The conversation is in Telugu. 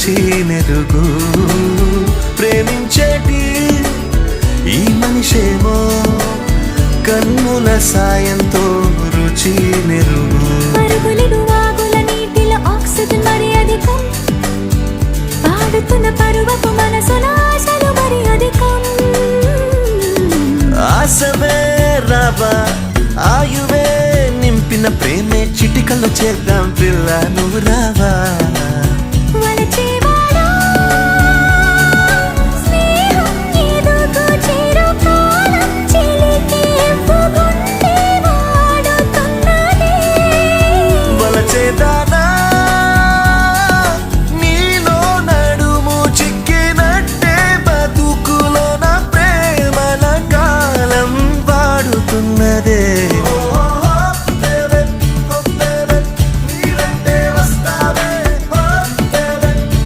రుచి నెరుగు ప్రేమించేటి ఈ మనిషేమో కన్నుల సాయంతో రుచి నెరుగు ఆక్సిజన్ మరి అధికం పాడుతున్న పరువపు మనసుల ఆశలు మరి అధికం ఆశవే రావా ఆయువే నింపిన ప్రేమే చిటికలో చేద్దాం పిల్ల నువ్వు రావా